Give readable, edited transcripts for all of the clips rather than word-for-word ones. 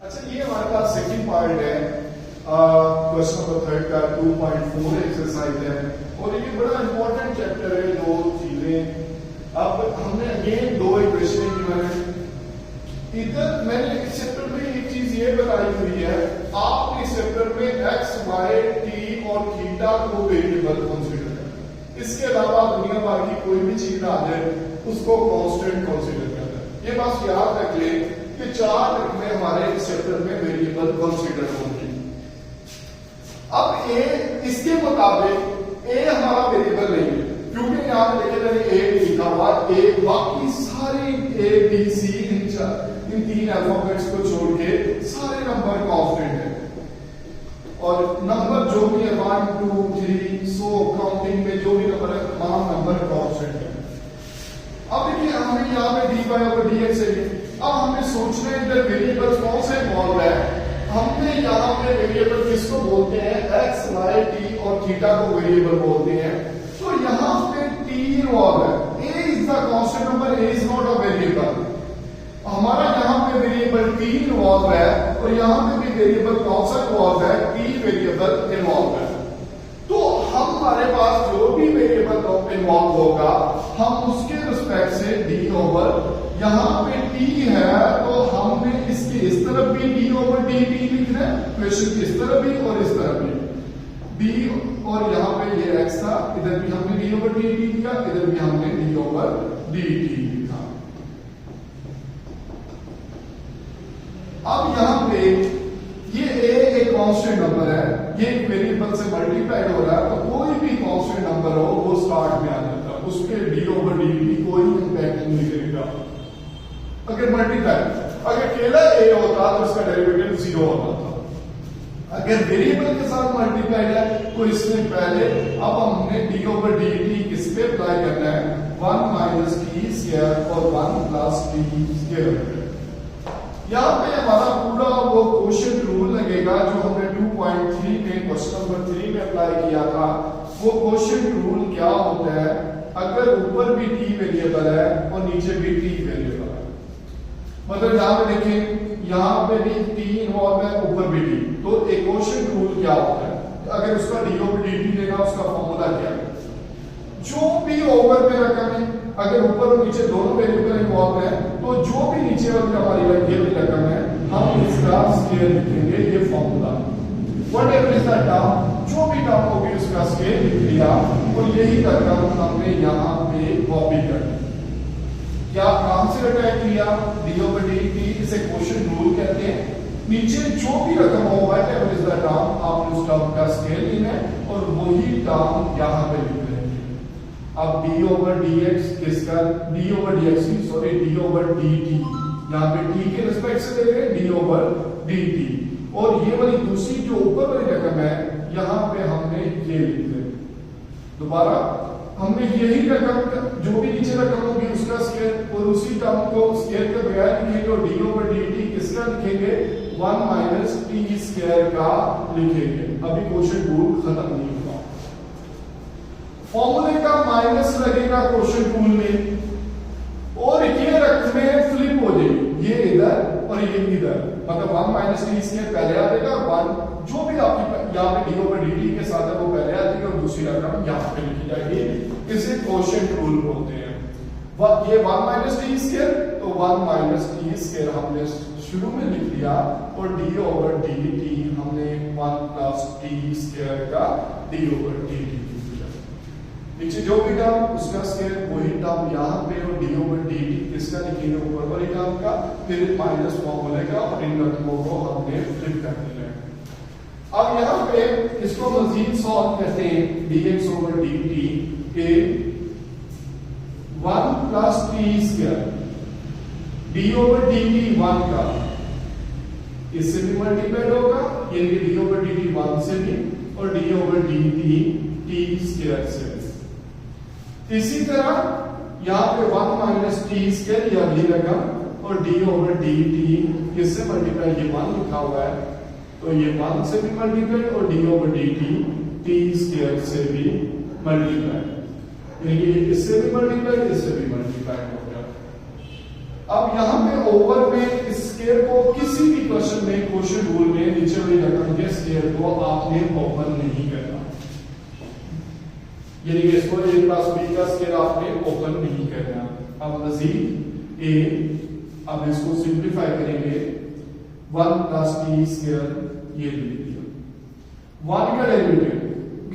अच्छा, ये हमारे पास सेकंड पार्ट है क्वेश्चन नंबर 3 का 2.4 एक्सरसाइज है और ये बड़ा इंपॉर्टेंट चैप्टर है। दो चीजें अब हमने अगेन दो इक्वेशन की मैंने इस चैप्टर में एक चीज ये बताई हुई है, आपने इस चैप्टर में एक्स वाई टी और थीटा को वेरिएबल कंसीडर करना। इसके अलावा दुनिया भर की कोई भी चीज आ जाए उसको कांस्टेंट कंसीडर करना। ये बात याद रख ले कि चार में हमारे इस चैप्टर में वेरिएबल कंसीडर होंगे। अब ए इसके मुताबिक ए हमारा वेरिएबल नहीं है क्योंकि यहां पे देखिए मैंने ए लिखा हुआ ए, बाकी सारे ए बी सी इन तीन अल्फाबेट्स को छोड़ के सारे नंबर कांस्टेंट है और नंबर जो भी है 1 2 3 सो काउंटिंग में जो भी नंबर है तमाम नंबर कांस्टेंट है। अब देखिए हमें यहाँ पे dy over dx है। अब हमें सोचना है इधर वेरिएबल कौन से इन्वॉल्व है। हमने यहाँ पे वेरिएबल किसको बोलते हैं, एक्स वाई टी और थीटा को वेरिएबल बोलते हैं। तो यहाँ पे टी इन्वॉल्व है, A is the constant number, A is not a variable. हमारा यहाँ पे वेरिएबल टी इन्वॉल्व है और यहाँ पे भी वेरिएबल कौन सा इन्वॉल्व है, टी वेरिएबल इन्वॉल्व है। तो हमारे पास जो भी वेरिएबल इन्वॉल्व होगा हम उसके रिस्पेक्ट से डी ओवर, यहाँ पे टी है तो हमने इसके इस तरफ भी डी ओवर डी टी लिखना है, क्वेश्चन इस तरफ भी और इस तरफ भी डी, और यहाँ पे ये एक्स था, इधर भी हमने डी ओवर डी टी लिखा, इधर भी हमने डी ओवर डी टी लिखा। अब यहाँ पे ये ए एक कांस्टेंट नंबर है, ये एक वेरिएबल से मल्टीप्लाइड हो रहा है, तो कोई भी कांस्टेंट नंबर हो वो स्टार्ट में आ जाता है, उसके डी ओवर डी टी कोई इंपैक्ट नहीं करेगा। अगर मल्टीप्लाई अगर अकेला ए होता तो इसका डेरिवेटिव 0 होता था। अगर वेरिएबल के साथ मल्टीप्लाइड है तो इसमें पहले अब हमने डी ओवर डी टी किस पे अप्लाई करना है, 1 माइनस टी स्क्वायर और 1 प्लस टी स्क्वायर। यहाँ पे हमारा पूरा वो क्वोशिएंट रूल लगेगा जो हमने 2.3 में क्वेश्चन नंबर 3 में अप्लाई किया था। वो क्वोशिएंट रूल क्या होता है, अगर ऊपर भी टी वेरिएबल है और नीचे भी टी वेरिएबल है, मतलब यहाँ पे देखिए यहाँ पे भी टी इन्वॉल्व है ऊपर भी टी, तो एक क्वोशिएंट रूल क्या होता है, अगर उसका डी ओवर डी टी लेना उसका फॉर्मूला क्या है, जो भी ओवर में रकम है अगर ऊपर और नीचे दोनों वेरिएबल इन्वॉल्व है तो जो भी नीचे वाली हमारी ये रकम है हम इसका स्केयर लिखेंगे, ये formula. Whatever is the term, जो भी टर्म होगी उसका स्केयर लिख लिया और यही रकम हमने यहाँ पे कॉपी कर दी। क्या काम से अटैक किया, डी ओवर डी टी, इसे क्वोशिएंट रूल कहते हैं। नीचे जो भी रकम हो व्हाटएवर इज द टर्म आपने उस टर्म का स्केयर लेना है और वही टर्म यहाँ पे लिख देंगे। अब डी ओवर डी एक्स किसका, D over D x sorry D over D T, यहाँ पे टी के रिस्पेक्ट से दे रहे हैं डी ओवर डी टी, और ये वाली दूसरी जो ऊपर वाली रकम है यहाँ पे हमने ये लिख दें। दोबारा हमने यही रकम जो भी नीचे रकम होगी उसका स्केयर और उसी टर्म को स्केयर के बगैर लिखेंगे और डी ओवर डी टी किसका लिखेंगे, 1 माइनस टी स्क्वायर का लिखेंगे। अभी क्वोशिएंट रूल खत्म नहीं हुआ, फॉर्मूले का माइनस लगेगा क्वोशिएंट रूल में और ये रकमें फ्लिप हो जाएगी, ये इधर और ये इधर, मतलब 1 माइनस टी स्क्वायर पहले आ जाएगा, 1 जो भी आपकी यहाँ पे डी ओवर डी टी के साथ है वो पहले आ जाएगी और दूसरी रकम यहाँ पे लिखी जाएगी। इसे क्वोशिएंट रूल बोलते हैं। ये 1 माइनस टी स्क्वायर तो 1 माइनस टी स्क्वायर हमने शुरू में लिख लिया और डी ओवर डी टी हमने 1 प्लस टी स्क्वायर का डी ओवर डी टी, नीचे जो भी टर्म उसका स्क्वायर वही टर्म यहाँ पे और डी ओवर डी टी किसका लिखेंगे, ऊपर वाली टर्म का, फिर माइनस फॉर्मूले का और इन रकमों को हमने फ्लिप कर दिया। अब यहाँ पे इसको मजीद सॉल्व करते हैं, D x over D T के 1 plus T square, D over D T 1 का इससे भी मल्टीप्लाइड होगा, यानी कि डी ओवर डी टी 1 से भी और D over D T T square से। इसी तरह यहाँ पे 1 माइनस टी स्क्वायर या अगली रकम और डी ओवर डी टी किससे मल्टीप्लाई, ये 1 लिखा हुआ है तो ये 1 से भी मल्टीप्लाई और D over D T square से भी मल्टीप्लाई, यानी कि इससे भी मल्टीप्लाई इससे भी मल्टीप्लाई हो गया। अब यहाँ पे ओवर में इसके स्क्वायर को किसी भी क्वेश्चन में, क्वेश्चन रूल में नीचे वाली रकम के स्क्वायर को आपने ओपन नहीं करना, यानी कि इसको a प्लस b का स्क्वायर आपने ओपन नहीं करना। अब मजीद a, अब इसको सिंप्लीफाई करेंगे, 1 प्लस t स्क्वायर ये लिख दिया। 1 का डेरिवेटिव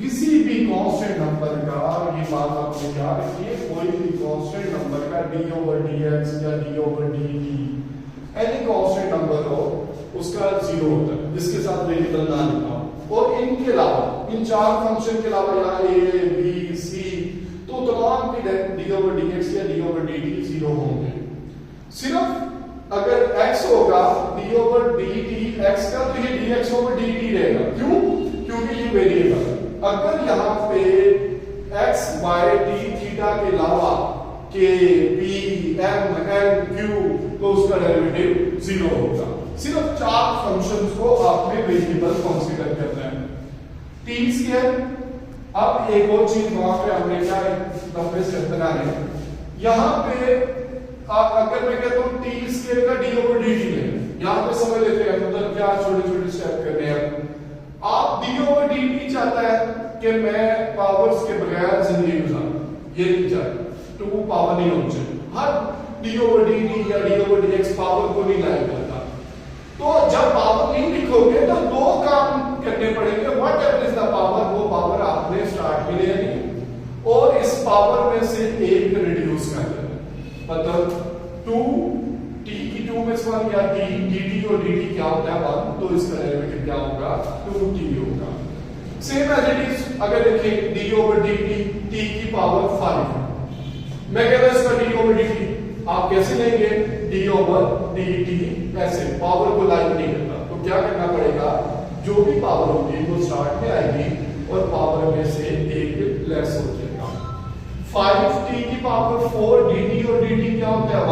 किसी भी कांस्टेंट नंबर का, ये बात आपने याद रखिए, कोई भी कांस्टेंट नंबर का d ओवर dx या d over dt, any constant number हो उसका 0 होता है जिसके साथ वेरिएबल ना लिखा हो। और इनके अलावा, इन चार फंक्शन के अलावा यहाँ a b c, तो तमाम की d ओवर dx या d ओवर dt 0 होंगे। सिर्फ अगर x होगा d ओवर dt x का, तो ये dx ओवर dt रहेगा। क्यों? क्योंकि ये वेरिएबल है। अगर यहाँ पे x y d थीटा के अलावा k p m n q, तो उसका डेरिवेटिव 0 होगा। सिर्फ चार फंक्शंस को आपने वेरिएबल कंसीडर करना है। t स्क्वायर, अब एक और चीज वहां पे हमने क्या लंबे से बनाने, यहाँ पे अगर मैं कहता हूँ t स्क्वायर का d ओवर dt है, यहाँ पे समझ लेते हैं मतलब क्या छोटे छोटे स्टेप करने हैं। आप d ओवर dt चाहता है कि मैं पावर्स के बगैर जिंदगी गुजारूं, ये नहीं चाहता, टू पावर नहीं होनी चाहिए। हर d ओवर dt या d ओवर dx पावर को नहीं लाया जाता। तो जब पावर नहीं लिखोगे तो दो काम करने पड़ेंगे, what ever is the power, वो पावर आपने स्टार्ट में ले लेनी और इस पावर में से एक रिड्यूस कर देना। मतलब 2 t की 2 में 1 या t dt और dt क्या होता है 1, तो इसका डेरिवेटिव क्या होगा 2t होगा। सेम एज इट इज अगर देखें d ओवर dt t की पावर 5, मैं कह रहा हूं इसका d ओवर dt आप कैसे लेंगे, d ओवर dt ऐसे, पावर को लाइन नहीं करता, तो क्या करना पड़ेगा, जो भी पावर होगी वो स्टार्ट में आएगी और पावर में से एक लेस हो जाएगा। 5t की पावर 4 dt और dt क्या होता है 1,